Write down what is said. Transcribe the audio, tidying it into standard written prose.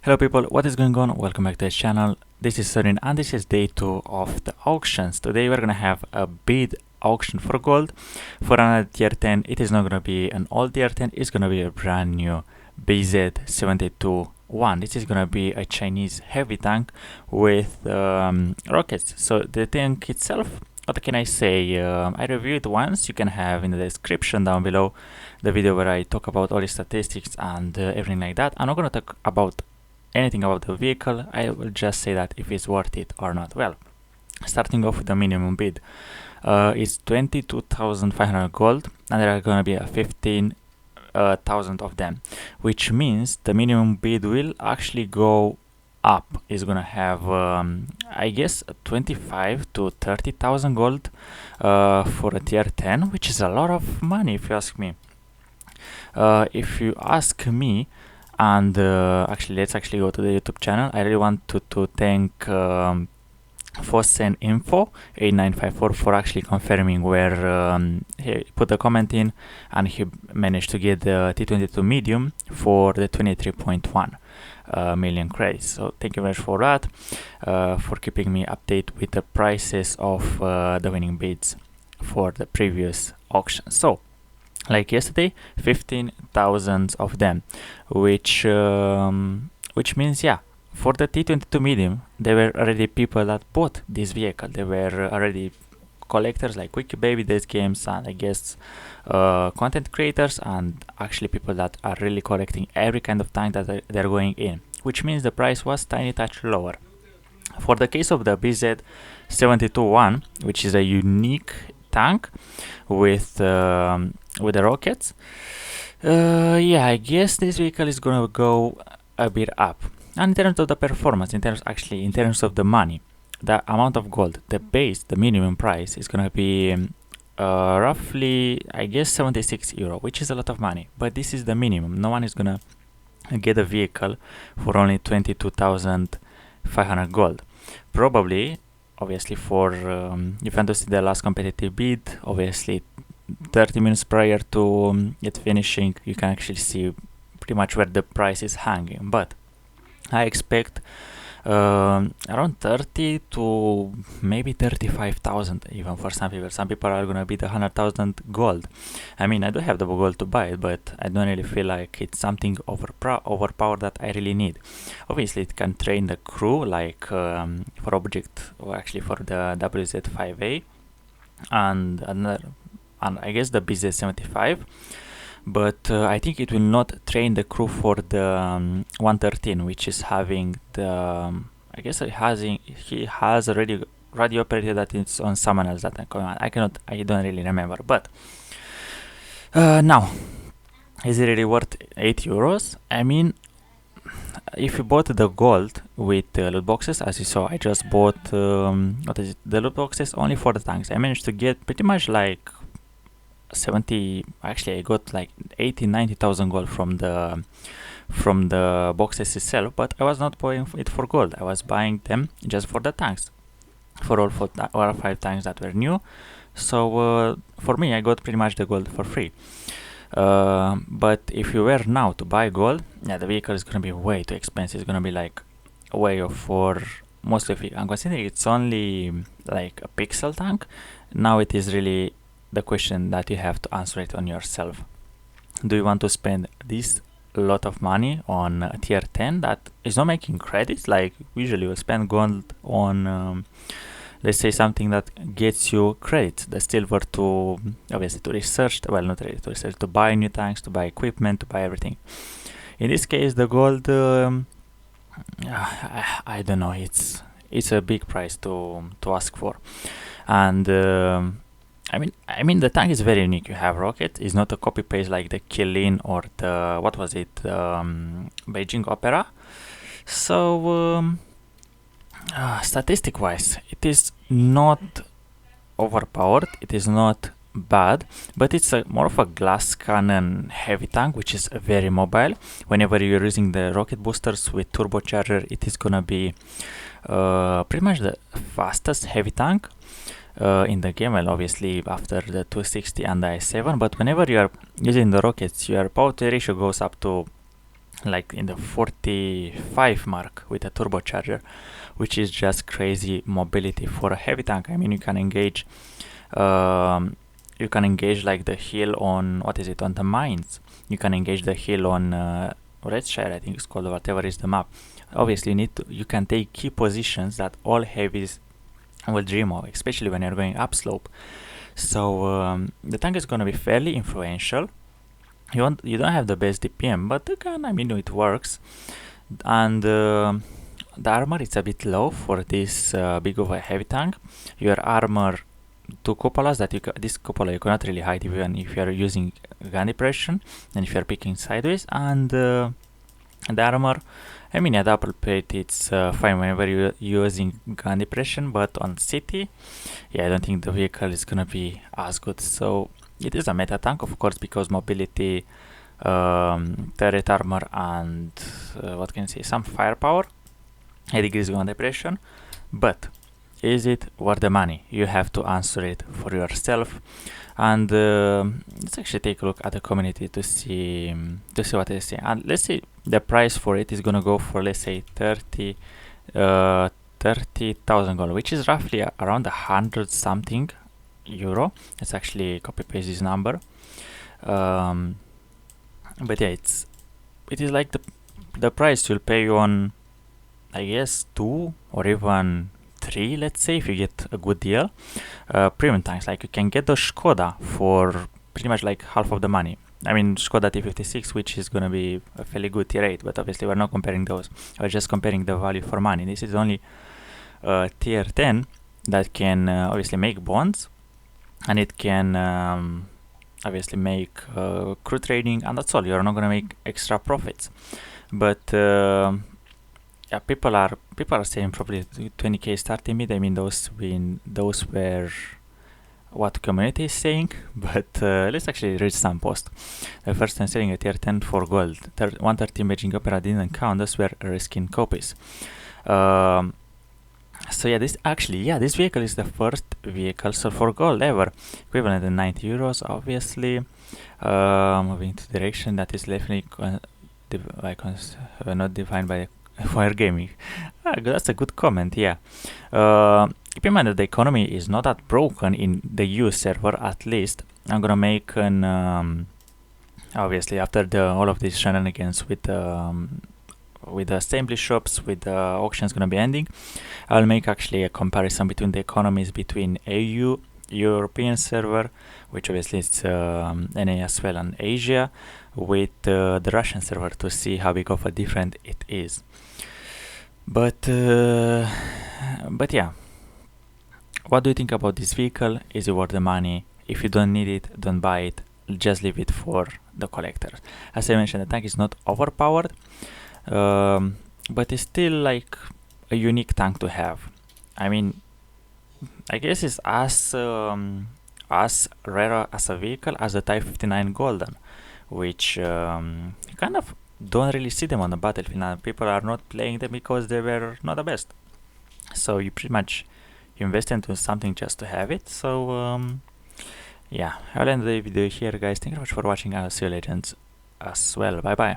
Hello people, what is going on? Welcome back to the channel. This is Sorin and this is day 2 of the auctions. Today we're gonna have a bid auction for gold for another tier 10. It is not gonna be an old tier 10, it's gonna be a brand new BZ-72-1. This is gonna be a Chinese heavy tank with rockets. So the tank itself, what can I say? I reviewed it once. You can have in the description down below the video where I talk about all the statistics and everything like that. I'm not gonna talk about anything about the vehicle. I will just say that if it's worth it or not. Well, starting off with the minimum bid, it's 22,500 gold, and there are gonna be 15,000 of them, which means the minimum bid will actually go up. Is gonna have I guess 25 to 30,000 gold for a tier 10, which is a lot of money if you ask me. If you ask me, and actually let's actually go to the YouTube channel. I really want to thank Fossen Info 8954 for actually confirming where he put a comment in, and he managed to get the T22 medium for the 23.1 million credits. So thank you very much for that, for keeping me updated with the prices of the winning bids for the previous auction. So like yesterday, 15,000 of them, which means, yeah, for the T22 medium, there were already people that bought this vehicle. There were already collectors like Wiki Baby, Days Games, and I guess content creators, and actually people that are really collecting every kind of tank that they're going in, which means the price was tiny touch lower. For the case of the BZ-72-1, which is a unique tank with the rockets, yeah, I guess this vehicle is gonna go a bit up. And in terms of the performance, in terms of the money, the amount of gold, the minimum price is gonna be roughly, I guess, 76 euro, which is a lot of money, but this is the minimum. No one is gonna get a vehicle for only 22,500 gold. Probably, obviously, for if you want to see the last competitive bid, obviously 30 minutes prior to it finishing, you can actually see pretty much where the price is hanging. But I expect around 30 to maybe 35,000 even for some people. Some people are gonna bid 100,000 gold. I mean, I do have the gold to buy it, but I don't really feel like it's something overpowered that I really need. Obviously, it can train the crew, like for object, or actually for the WZ5A and I guess the BZ-75, but I think it will not train the crew for the 113, which is having the I guess he has already radio operator that it's on someone else that I don't really remember. But now, is it really worth 8 euros? I mean, if you bought the gold with the loot boxes, as you saw, I just bought the loot boxes only for the tanks. I managed to get pretty much like 70, actually I got like 80-90,000 gold from the boxes itself, but I was not buying it for gold. I was buying them just for the tanks, for all 4 or 5 tanks that were new. So for me, I got pretty much the gold for free. But if you were now to buy gold, yeah, the vehicle is gonna be way too expensive. It's gonna be like way off for most of it. I'm considering it's only like a pixel tank. Now it is really the question that you have to answer it on yourself. Do you want to spend this lot of money on a tier 10 that is not making credits? Like usually we'll spend gold on let's say something that gets you credits, the silver to obviously to research, well, not really to research, to buy new tanks, to buy equipment, to buy everything. In this case, the gold, I don't know, it's a big price to ask for. And I mean the tank is very unique. You have rocket, it's not a copy paste like the Killin or the what was it, Beijing Opera. So statistic wise, it is not overpowered, it is not bad, but it's more of a glass cannon heavy tank, which is very mobile. Whenever you're using the rocket boosters with turbocharger, it is gonna be pretty much the fastest heavy tank in the game. Well, obviously after the 260 and the i7, but whenever you are using the rockets, your power to ratio goes up to like in the 45 mark with a turbocharger, which is just crazy mobility for a heavy tank. I mean, you can engage like the hill on, what is it, on the mines. You can engage the hill on Redshire, I think it's called, whatever is the map. Obviously you can take key positions that all heavies will dream of, especially when you're going upslope. So the tank is going to be fairly influential. You don't have the best DPM, but the gun, I mean, it works. And the armor is a bit low for this big of a heavy tank. Your armor, two cupolas that this cupola you cannot really hide even if you are using gun depression and if you are picking sideways. And the armor, I mean, a double plate, it's fine whenever you're using gun depression, but on city, yeah, I don't think the vehicle is gonna be as good. So it is a meta tank, of course, because mobility, turret armor, and what can I say, some firepower, 8 degrees gun depression. But is it worth the money? You have to answer it for yourself. And let's actually take a look at the community to see what they say. And let's see, the price for it is gonna go for, let's say, 30,000 gold, which is roughly around 100 something euro. Let's actually copy paste this number. But yeah, it is like the price you'll pay on, I guess, 2 or even 3, let's say, if you get a good deal. Premium tanks, like you can get the Skoda for pretty much like half of the money. I mean, Skoda T56, which is gonna be a fairly good tier 8, but obviously we're not comparing those. We're just comparing the value for money. This is only tier 10 that can obviously make bonds, and it can obviously make crew trading, and that's all. You're not gonna make extra profits, but yeah, people are saying probably 20k starting mid. I mean, those were what community is saying, but let's actually read some post. The first time selling a tier 10 for gold, 130 Imaging Opera didn't count. Those were reskin copies. So yeah, this vehicle is the first vehicle sold for gold ever, equivalent to 90 euros, obviously. Moving to direction that is definitely not defined by Fire Gaming. That's a good comment, yeah. Keep in mind that the economy is not that broken in the US server, at least. I'm gonna make an obviously after all of these shenanigans with the assembly shops, with the auctions gonna be ending, I'll make actually a comparison between the economies between AU, European server, which obviously is NA as well, and Asia, with the Russian server, to see how big of a difference it is. But yeah, what do you think about this vehicle? Is it worth the money? If you don't need it, don't buy it. Just leave it for the collectors. As I mentioned, the tank is not overpowered, but it's still like a unique tank to have. I mean, I guess it's as rare as a vehicle as the Type 59 Golden, which you kind of don't really see them on the battlefield now. People are not playing them because they were not the best. So you pretty much invest into something just to have it. So yeah, I'll end the video here, guys. Thank you very much for watching. I'll see you legends as well. Bye bye.